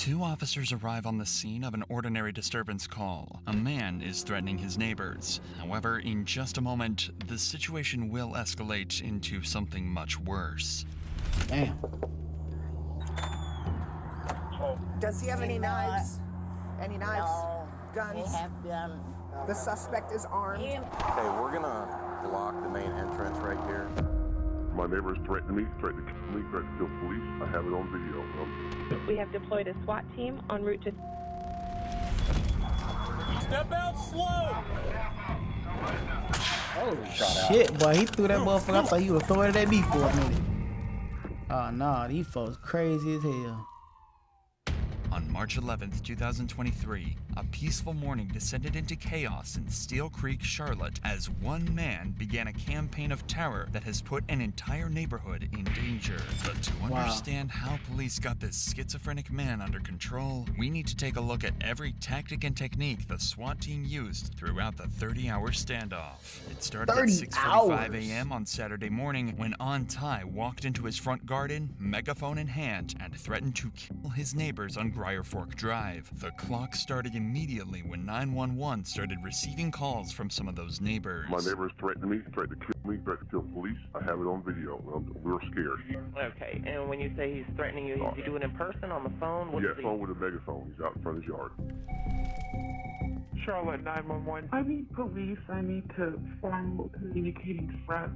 Two officers arrive on the scene of an ordinary disturbance call. A man is threatening his neighbors. However, in just a moment, the situation will escalate into something much worse. Damn. Does he have any knives? Any knives? No. Guns? They have guns. The suspect is armed. Okay, we're gonna block the main entrance right here. My neighbors threatened me, threatened to kill me, threatened to kill police. I have it on video. We have deployed a SWAT team en route to... Step out slow! Holy shit, boy, he threw that motherfucker. I thought he would throw it at me for a minute. Oh, nah, these folks crazy as hell. On March 11th, 2023, a peaceful morning descended into chaos in Steel Creek, Charlotte, as one man began a campaign of terror that has put an entire neighborhood in danger. But to understand how police got this schizophrenic man under control, we need to take a look at every tactic and technique the SWAT team used throughout the 30-hour standoff. It started at 6:45 a.m. on Saturday morning when Jaay walked into his front garden, megaphone in hand, and threatened to kill his neighbors on Briar Fork Drive. The clock started immediately when 911 started receiving calls from some of those neighbors. My neighbors threatened me, threatened to kill me, threatened to kill police. I have it on video. We were scared. Okay, and when you say he's threatening you, is he doing it in person, on the phone? Yeah, phone with a megaphone. He's out in front of his yard. Charlotte 911. I need police. I need to file communicating threats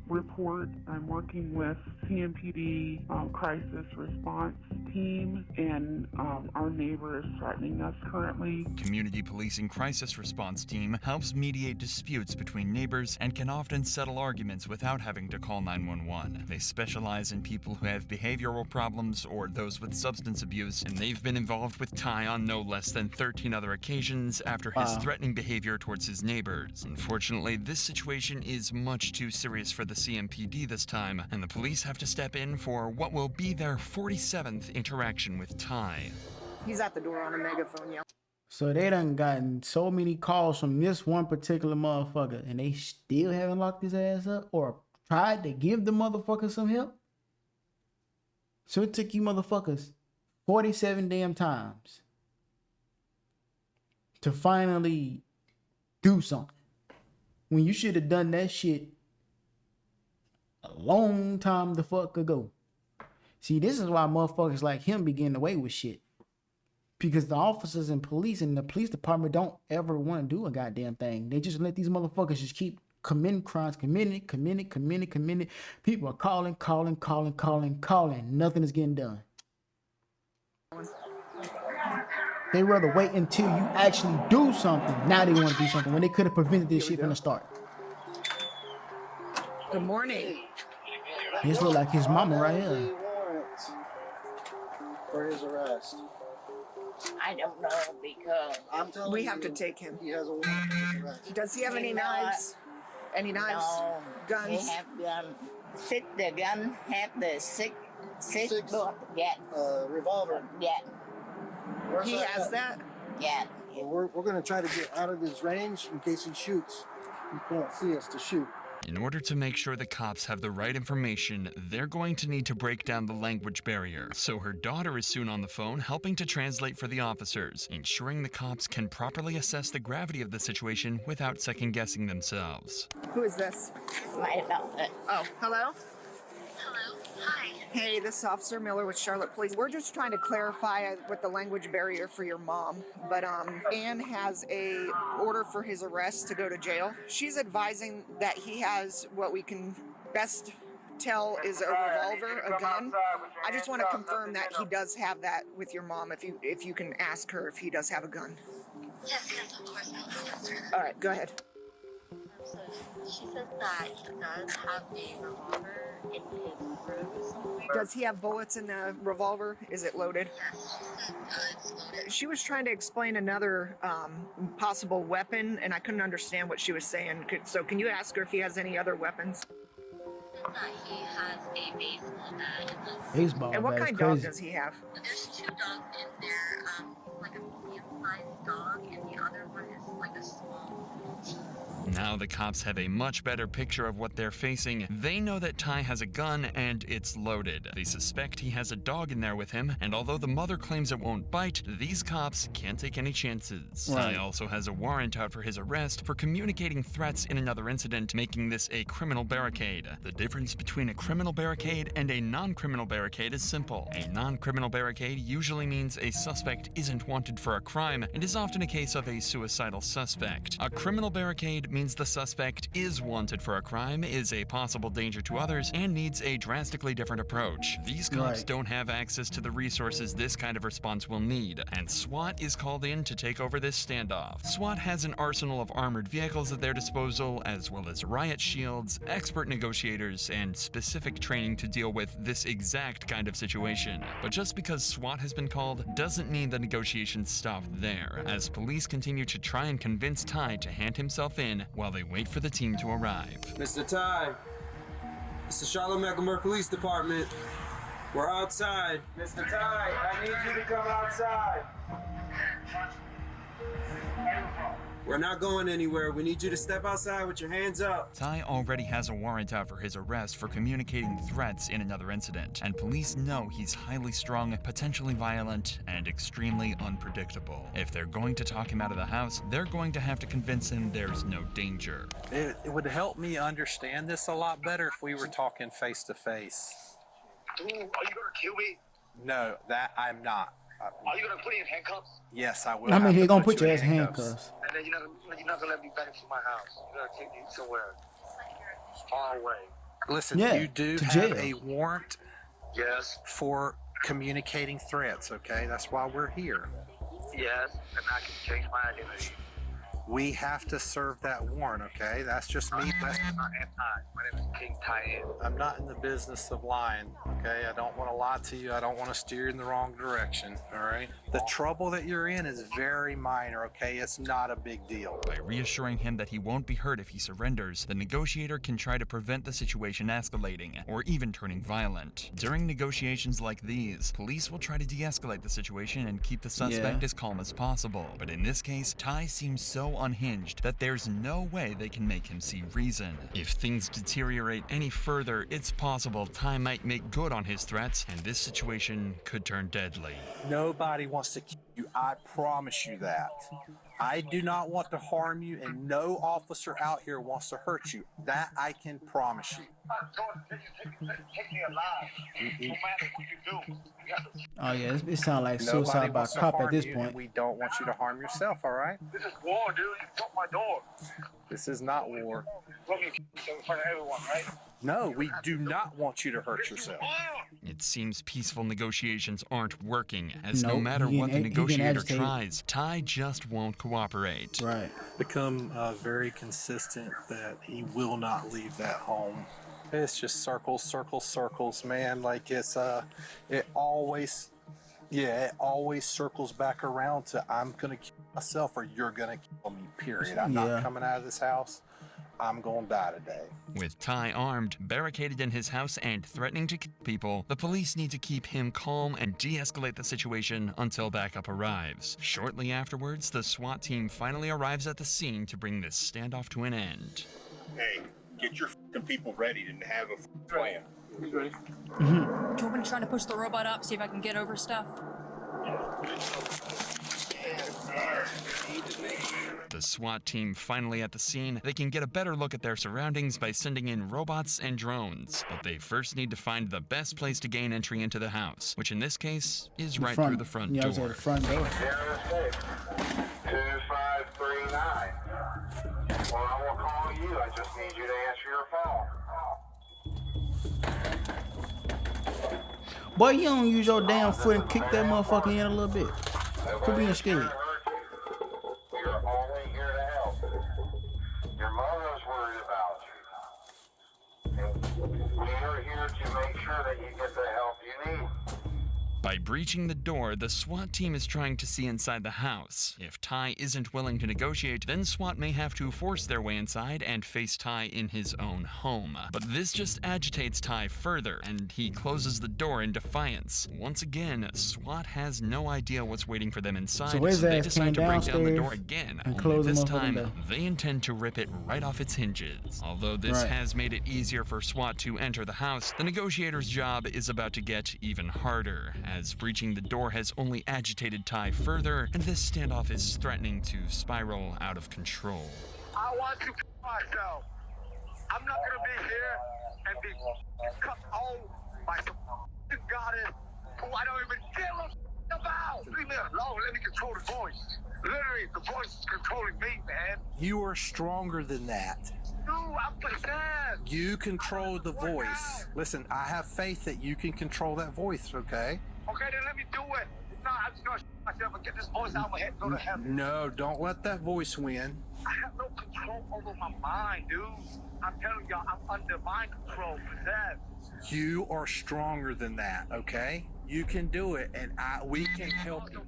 report. I'm working with CMPD crisis response team, and our neighbor is threatening us currently. Community Policing Crisis Response Team helps mediate disputes between neighbors and can often settle arguments without having to call 911. They specialize in people who have behavioral problems or those with substance abuse, and they've been involved with Ty on no less than 13 other occasions after his threatening behavior towards his neighbors. Unfortunately, this situation is much too serious for the CMPD this time, and the police have to step in for what will be their 47th interaction with Ty. He's at the door on a megaphone, yeah. So they done gotten so many calls from this one particular motherfucker, and they still haven't locked his ass up or tried to give the motherfucker some help? So it took you motherfuckers 47 damn times to finally do something, when you should have done that shit a long time the fuck ago. See, this is why motherfuckers like him be getting away with shit. Because the officers and police and the police department don't ever want to do a goddamn thing. They just let these motherfuckers just keep committing crimes, committing. People are calling. Nothing is getting done. They rather wait until you actually do something. Now they want to do something when they could have prevented this shit from the start. Good morning. This look like his mama right here. For his arrest. I don't know, because I'm telling We you, have to take him. He has a warrant for his arrest. Does he have any knives? Any knives? no, Guns? they have gun. The gun have the six bullet. Yeah, Revolver. yeah, Where's He has at? that? yeah. Well, we're going to try to get out of his range in case he shoots. He can't see us to shoot. In order to make sure the cops have the right information, they're going to need to break down the language barrier. So her daughter is soon on the phone helping to translate for the officers, ensuring the cops can properly assess the gravity of the situation without second-guessing themselves. Who is this? My daughter. Oh, hello? Hello. Hi. Hey, this is Officer Miller with Charlotte Police. We're just trying to clarify with the language barrier for your mom. But Ann has a order for his arrest to go to jail. She's advising that he has what we can best tell is a revolver, a gun. I just want to confirm that he does have that with your mom. If you can ask her if he does have a gun. Yes, of course. I'll answer. All right, go ahead. So she says that he does have a revolver in his room somewhere. Does he have bullets in the revolver? Is it loaded? Yes, she said it's loaded. She was trying to explain another possible weapon, and I couldn't understand what she was saying. So can you ask her if he has any other weapons? That he has a baseball bat in the Baseball And what bat is kind of dog crazy. does he have? There's two dogs in there, like a medium-sized dog, and the other one is like a small Maltese. Now the cops have a much better picture of what they're facing. They know that Ty has a gun and it's loaded. They suspect he has a dog in there with him, and although the mother claims it won't bite, these cops can't take any chances. Right. Ty also has a warrant out for his arrest for communicating threats in another incident, making this a criminal barricade. The difference between a criminal barricade and a non-criminal barricade is simple. A non-criminal barricade usually means a suspect isn't wanted for a crime and is often a case of a suicidal suspect. A criminal barricade means the suspect is wanted for a crime, is a possible danger to others, and needs a drastically different approach. These cops don't have access to the resources this kind of response will need, and SWAT is called in to take over this standoff. SWAT has an arsenal of armored vehicles at their disposal, as well as riot shields, expert negotiators, and specific training to deal with this exact kind of situation. But just because SWAT has been called doesn't mean the negotiations stop there, as police continue to try and convince Ty to hand himself in while they wait for the team to arrive. Mr. Ty, it's the Charlotte-Mecklenburg Police Department. We're outside. Mr. Ty, I need you to come outside. We're not going anywhere. We need you to step outside with your hands up. Ty already has a warrant out for his arrest for communicating threats in another incident, and police know he's highly strung, potentially violent, and extremely unpredictable. If they're going to talk him out of the house, they're going to have to convince him there's no danger. It would help me understand this a lot better if we were talking face to face. Ooh, are you gonna kill me? No, that I'm not. Are you gonna put me in handcuffs? Yes, I will. I mean, he's gonna put you your in ass in handcuffs. And then you're not gonna let me back into my house. You're gonna take me somewhere far away. Listen, Yeah, you do to have jail. a warrant Yes, for communicating threats, okay? That's why we're here. yes, and I can change my identity. We have to serve that warrant, okay? That's just me. I'm not anti. My name is King Ty. I'm not in the business of lying, okay? I don't want to lie to you. I don't want to steer you in the wrong direction, all right? The trouble that you're in is very minor, okay? It's not a big deal. By reassuring him that he won't be hurt if he surrenders, the negotiator can try to prevent the situation escalating, or even turning violent. During negotiations like these, police will try to de-escalate the situation and keep the suspect as calm as possible. But in this case, Ty seems so unhinged that there's no way they can make him see reason. If things deteriorate any further, it's possible Ty might make good on his threats, and this situation could turn deadly. Nobody wants to kill you. I promise you that. I do not want to harm you, and no officer out here wants to hurt you. That I can promise you. Take me alive. No matter what you do. Oh yeah, it sounds like Nobody suicide by wants to cop harm at this you, point. and we don't want you to harm yourself, all right? This is war, dude. You took my door. This is not war. Let me in front of everyone, right? No, we do not want you to hurt yourself. It seems peaceful negotiations aren't working, as no Nope, matter he what the getting negotiator agitated. tries, Ty just won't cooperate. Right. Become very consistent that he will not leave that home. It's just circles, circles, circles, man. Like it always circles back around to I'm gonna kill myself or you're gonna kill me. Period. I'm not coming out of this house. I'm gonna die today. With Ty armed, barricaded in his house, and threatening to kill people, the police need to keep him calm and de-escalate the situation until backup arrives. Shortly afterwards, the SWAT team finally arrives at the scene to bring this standoff to an end. Hey, get your f***ing people ready to have a plan. Do you want me to try to push the robot up, see if I can get over stuff? The SWAT team finally at the scene, they can get a better look at their surroundings by sending in robots and drones. But they first need to find the best place to gain entry into the house, which in this case is right through the front door. The front door. 2539. Well, I will call you. I just need you to answer your phone. Boy, you don't use your damn foot and kick that motherfucker in a little bit. Quit being scared. We're only here to help. Your mother's worried about you. And we are here to make sure that you get the help you need. By breaching the door, the SWAT team is trying to see inside the house. If Ty isn't willing to negotiate, then SWAT may have to force their way inside and face Ty in his own home. But this just agitates Ty further, and he closes the door in defiance. Once again, SWAT has no idea what's waiting for them inside, So his they ass decide to came break down the door downstairs again. and Only closed the this motherfucking time, door. they intend to rip it right off its hinges. Although this Right. has made it easier for SWAT to enter the house, the negotiator's job is about to get even harder, as breaching the door has only agitated Ty further, and this standoff is threatening to spiral out of control. I want to myself. I'm not gonna be here and be cut home by some goddess who I don't even give a about. Leave me alone. Let me control the voice. Literally, the voice is controlling me, man. You are stronger than that. No, I'm possessed. You control the voice. Listen, I have faith that you can control that voice, okay? Okay, then let me do it. No, I'm just gonna myself and get this voice out of my head and go to heaven. No, don't let that voice win. I have no control over my mind, dude. I'm telling y'all, I'm under mind control, possessed. You are stronger than that, okay? You can do it, and we can help you.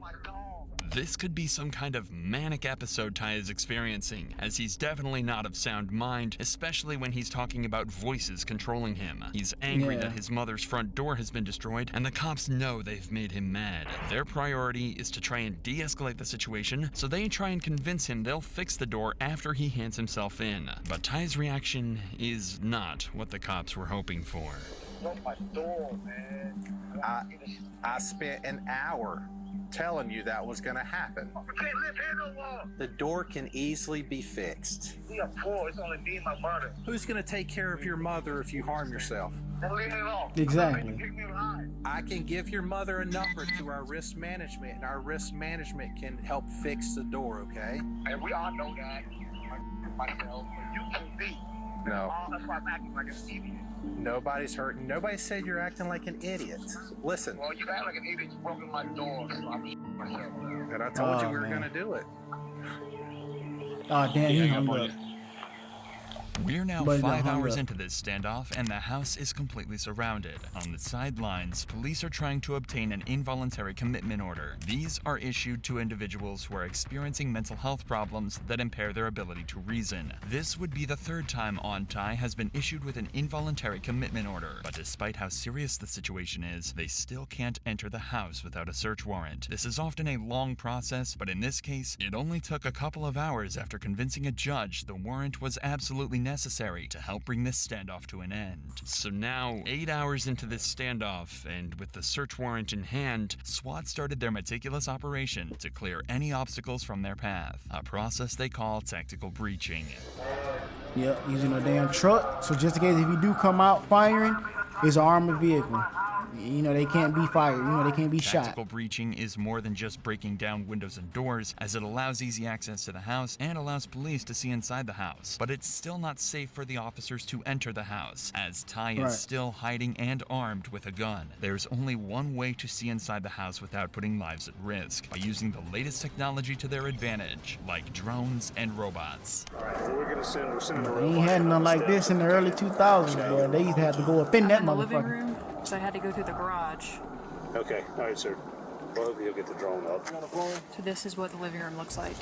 This could be some kind of manic episode Ty is experiencing, as he's definitely not of sound mind, especially when he's talking about voices controlling him. He's angry that his mother's front door has been destroyed, and the cops know they've made him mad. Their priority is to try and de-escalate the situation, so they try and convince him they'll fix the door after he hands himself in. But Ty's reaction is not what the cops were hoping for. Open my door, man. I spent an hour telling you that was gonna happen. I can't live here no more. The door can easily be fixed. We are poor. It's only me and my mother. Who's gonna take care of your mother if you harm yourself? Then leave me alone. Exactly. Take me alive. I can give your mother a number to our risk management, and our risk management can help fix the door, okay? And we all know that. Myself, but you can be. No. That's why I'm acting like an idiot. Nobody's hurting. Nobody said you're acting like an idiot. Listen. Well, you act like an idiot. You broke in my door, so I'm myself. And I told you we were gonna do it. Oh, damn, he hung up. We're now But 5 hung hours up. into this standoff, and the house is completely surrounded. On the sidelines, police are trying to obtain an involuntary commitment order. These are issued to individuals who are experiencing mental health problems that impair their ability to reason. This would be the third time Ty has been issued with an involuntary commitment order. But despite how serious the situation is, they still can't enter the house without a search warrant. This is often a long process, but in this case, it only took a couple of hours after convincing a judge the warrant was absolutely necessary to help bring this standoff to an end. So now, 8 hours into this standoff, and with the search warrant in hand, SWAT started their meticulous operation to clear any obstacles from their path, a process they call tactical breaching. Yep, using a damn truck. So just in case if you do come out firing, it's an armored vehicle. You know, they can't be fired. You know, they can't be shot. Tactical breaching is more than just breaking down windows and doors, as it allows easy access to the house and allows police to see inside the house. But it's still not safe for the officers to enter the house, as Ty is still hiding and armed with a gun. There's only one way to see inside the house without putting lives at risk, by using the latest technology to their advantage, like drones and robots. Alright, well, we're sending the They ain't had nothing like this in the early 2000s, bro. They used to have to go up in that in the living motherfucker. room, so I had to go through the garage. Okay, alright, sir. Well, hopefully you'll get the drone up. So this is what the living room looks like.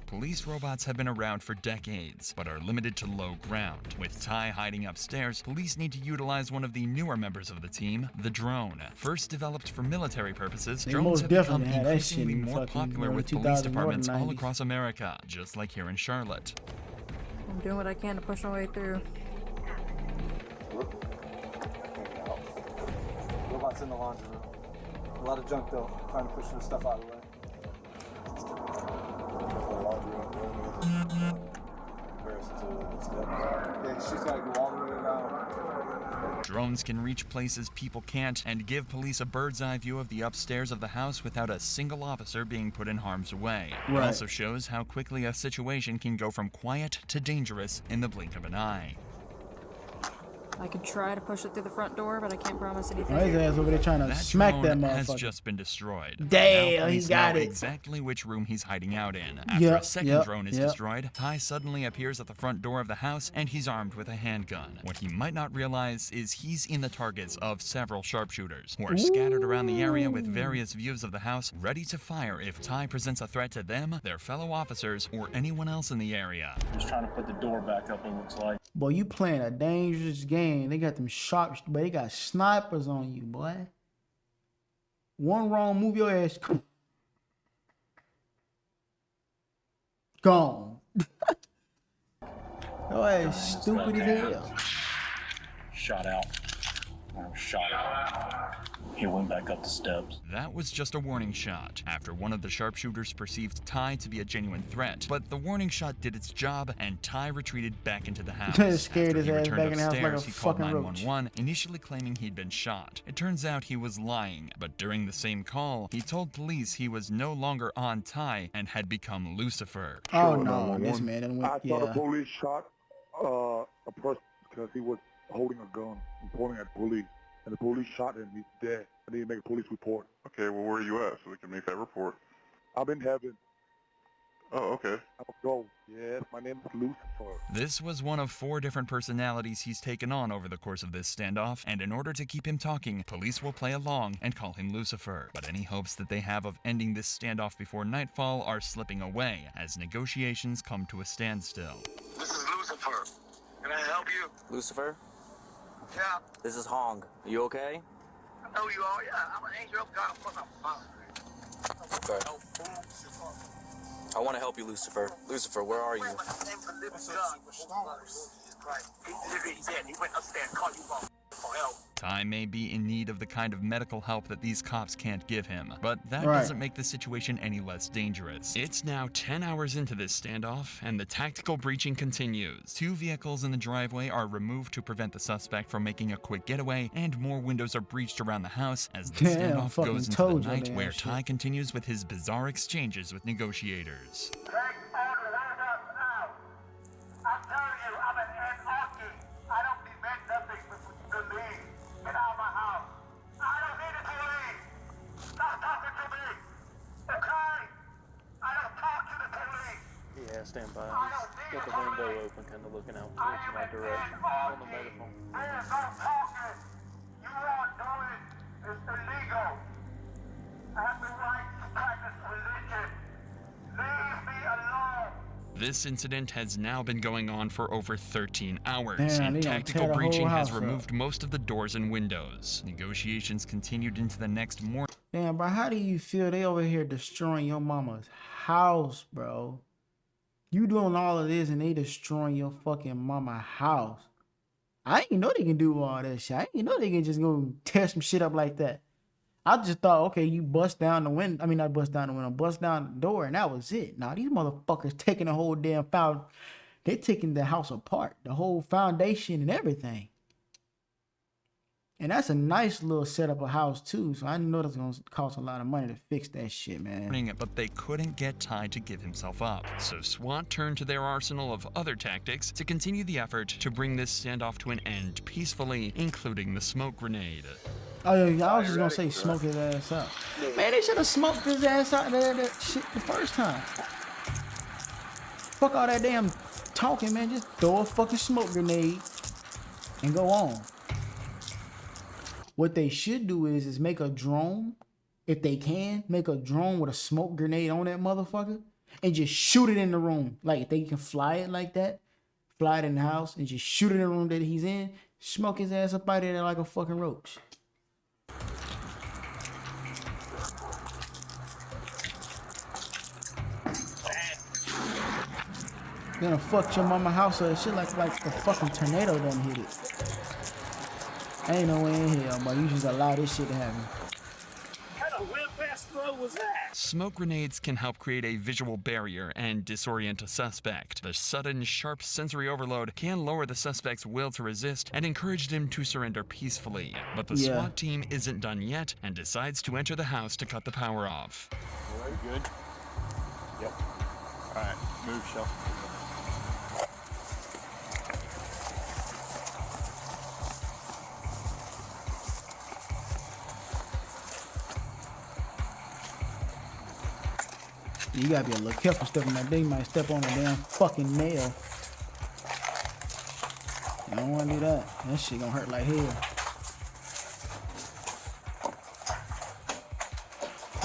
Police robots have been around for decades, but are limited to low ground. With Ty hiding upstairs, police need to utilize one of the newer members of the team, the drone. First developed for military purposes, They drones most have become definitely had that shit increasingly in the more fucking popular early with 2000s police or the departments all 90s. across America, just like here in Charlotte. I'm doing what I can to push my way through. Robots in the laundry room. A lot of junk though, trying to push some stuff out of the way. Yeah, she's got to go all the way around. Drones can reach places people can't and give police a bird's eye view of the upstairs of the house without a single officer being put in harm's way. It Right. also shows how quickly a situation can go from quiet to dangerous in the blink of an eye. I could try to push it through the front door, but I can't promise anything. Oh, his ass over there trying to smack that drone has motherfucker. just been destroyed. Damn, Now he police got know it. exactly which room he's hiding out in. After Yep, a second yep, drone is yep. destroyed, Ty suddenly appears at the front door of the house, and he's armed with a handgun. What he might not realize is he's in the targets of several sharpshooters, who are scattered around the area with various views of the house, ready to fire if Ty presents a threat to them, their fellow officers, or anyone else in the area. Just trying to put the door back up, it looks like. Boy, you playing a dangerous game. They got them sharp, but they got snipers on you, boy. One wrong move, your ass gone. Your ass stupid as hell. Shot out. Shot out. He went back up the steps. That was just a warning shot, after one of the sharpshooters perceived Ty to be a genuine threat. But the warning shot did its job, and Ty retreated back into the house. Scared After his he ass returned back in the house like a upstairs, he called fucking roach. 911, initially claiming he'd been shot. It turns out he was lying, but during the same call, he told police he was no longer on Ty and had become Lucifer. Oh no, this man done I went, thought yeah. the police shot a person because he was holding a gun and pointing at police. And the police shot him. He's dead. I need to make a police report. Okay, well, where are you at so we can make that report? I'm in heaven. Oh, okay. I'll go. Yes, my name is Lucifer. This was one of 4 different personalities he's taken on over the course of this standoff, and in order to keep him talking, police will play along and call him Lucifer. But any hopes that they have of ending this standoff before nightfall are slipping away, as negotiations come to a standstill. This is Lucifer. Can I help you? Lucifer, Yeah. this is Hong. Are you okay? I know you are. Yeah, I'm an angel of God. What's up? Okay. I want to help you, Lucifer. Lucifer, where are you? He went upstairs and called you for help. Ty may be in need of the kind of medical help that these cops can't give him, but that Right. doesn't make the situation any less dangerous. It's now 10 hours into this standoff, and the tactical breaching continues. 2 vehicles in the driveway are removed to prevent the suspect from making a quick getaway, and more windows are breached around the house as the Damn, standoff fucking goes into told the you night, damn where shit. Ty continues with his bizarre exchanges with negotiators. I'm telling you, I'm an anarchy. I don't demand nothing to leave. Get out of my house. I don't need it to leave. Stop talking to me. Okay? I don't talk to the police. Yeah, stand by. Got the window open, kind of looking out towards my direction. On the medical. There's no talking. You are doing is illegal. I have the right to practice religion. Leave me alone. This incident has now been going on for over 13 hours, Damn, and they gonna tactical tear the whole breaching has house up. removed most of the doors and windows. Negotiations continued into the next morning. Damn, bro, how do you feel they over here destroying your mama's house, bro? You doing all of this and they destroying your fucking mama house. I didn't know they can do all that shit. I didn't know they can just go tear some shit up like that. I just thought, okay, you bust down the window. I mean, not bust down the window, bust down the door, and that was it. Now, these motherfuckers taking the whole damn they're taking the house apart, the whole foundation and everything. And that's a nice little setup of house, too. So I know that's going to cost a lot of money to fix that shit, man. But they couldn't get Ty to give himself up. So SWAT turned to their arsenal of other tactics to continue the effort to bring this standoff to an end peacefully, including the smoke grenade. Oh, yeah, I was just going to say smoke his ass out. Man, they should have smoked his ass out there that shit the first time. Fuck all that damn talking, man. Just throw a fucking smoke grenade and go on. What they should do is make a drone, if they can, make a drone with a smoke grenade on that motherfucker and just shoot it in the room. Like, if they can fly it like that, fly it in the house and just shoot it in the room that he's in, smoke his ass up out of there like a fucking roach. Gonna fuck your mama house up. Shit like the fucking tornado done hit it. Ain't no way in hell, but you just allow this shit to happen. What kind of whip-ass throw was that? Smoke grenades can help create a visual barrier and disorient a suspect. The sudden, sharp sensory overload can lower the suspect's will to resist and encourage him to surrender peacefully. But the SWAT team isn't done yet and decides to enter the house to cut the power off. All right, good. Yep. All right, move, Shell. You gotta be a little careful stepping that thing. You might step on a damn fucking nail. You don't wanna do that. That shit gonna hurt like hell.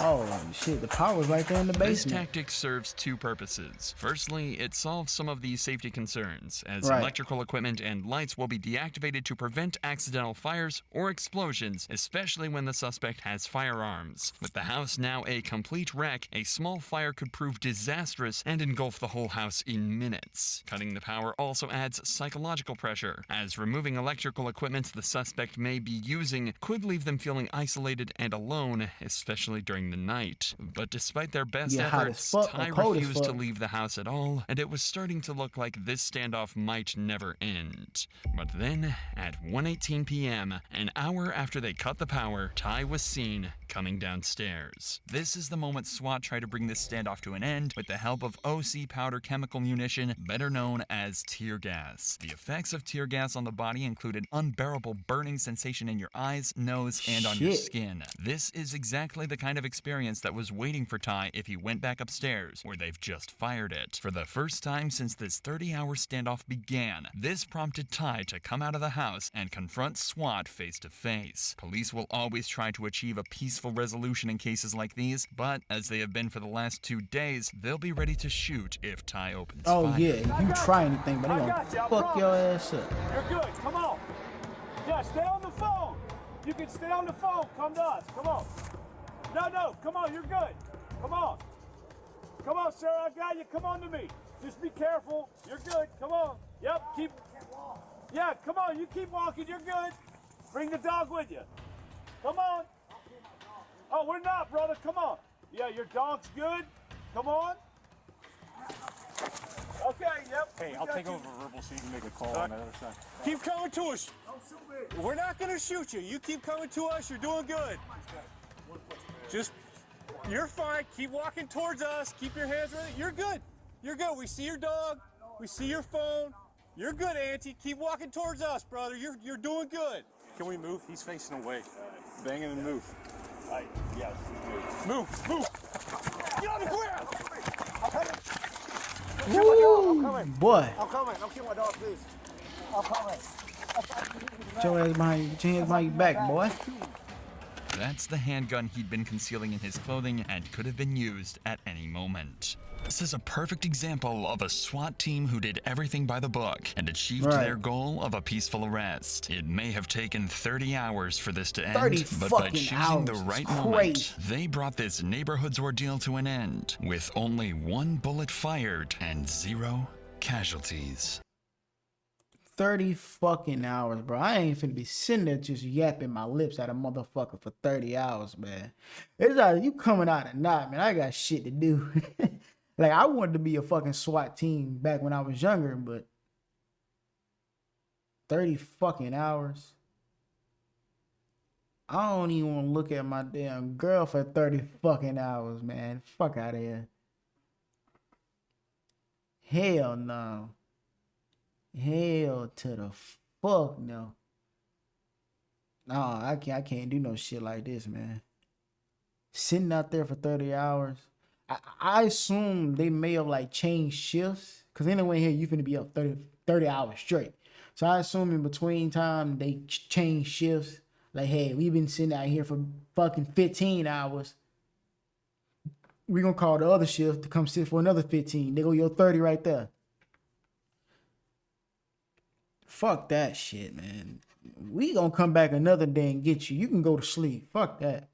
Oh shit, the power's right there in the This basement. tactic serves two purposes. Firstly, it solves some of these safety concerns, as Right. electrical equipment and lights will be deactivated to prevent accidental fires or explosions, especially when the suspect has firearms. With the house now a complete wreck, a small fire could prove disastrous and engulf the whole house in minutes. Cutting the power also adds psychological pressure, as removing electrical equipment the suspect may be using could leave them feeling isolated and alone, especially during the night. But despite their best Yeah, hot as efforts, fuck or Ty cold as refused to fuck. leave the house at all, and it was starting to look like this standoff might never end. But then, at 1:18 p.m., an hour after they cut the power, Ty was seen coming downstairs. This is the moment SWAT tried to bring this standoff to an end with the help of OC powder chemical munition, better known as tear gas. The effects of tear gas on the body include an unbearable burning sensation in your eyes, nose, and on your Shit. skin. This is exactly the kind of experience that was waiting for Ty if he went back upstairs, where they've just fired it. For the first time since this 30-hour standoff began, this prompted Ty to come out of the house and confront SWAT face to face. Police will always try to achieve a peaceful resolution in cases like these, but as they have been for the last 2 days, they'll be ready to shoot if Ty opens Oh fire. yeah, if you try anything, but they gonna fuck your ass up. You're good. Come on. Yeah, stay on the phone. You can stay on the phone. Come to us. Come on. No. Come on. You're good. Come on. Come on, sir. I got you. Come on to me. Just be careful. You're good. Come on. Yep. Keep. Yeah. Come on. You keep walking. You're good. Bring the dog with you. Come on. Oh, we're not, brother. Come on. Yeah, your dog's good. Come on. Okay, yep. Hey, I'll take over verbal so you can make a call on the other side. Keep coming to us. We're not going to shoot you. You keep coming to us. You're doing good. Just, you're fine. Keep walking towards us. Keep your hands ready. You're good. You're good. We see your dog. We see your phone. You're good, Auntie. Keep walking towards us, brother. You're doing good. Can we move? He's facing away. Bang him and move. Yes. Move. Get on the ground. Woo, boy. I'm coming. Don't kill my dog, please. I'm coming. Get your ass behind you. Get your hands behind your back, boy. That's the handgun he'd been concealing in his clothing and could have been used at any moment. This is a perfect example of a SWAT team who did everything by the book and achieved Right. their goal of a peaceful arrest. It may have taken 30 hours for this to end, 30 but by fucking choosing the hours. right It's moment, crazy. they brought this neighborhood's ordeal to an end with only 1 bullet fired and 0 casualties. 30 fucking hours, bro. I ain't finna be sitting there just yapping my lips at a motherfucker for 30 hours, man. It's like you coming out at night, man. I got shit to do. Like, I wanted to be a fucking SWAT team back when I was younger, but 30 fucking hours. I don't even want to look at my damn girl for 30 fucking hours, man. Fuck out of here. Hell no. Hell to the fuck no. No, I can't do no shit like this, man. Sitting out there for 30 hours. I assume they may have like changed shifts. Cause anyway here you finna be up 30 hours straight. So I assume in between time they change shifts. Like, hey, we've been sitting out here for fucking 15 hours. We gonna call the other shift to come sit for another 15. They go your 30 right there. Fuck that shit, man. We gonna come back another day and get you. You can go to sleep. Fuck that.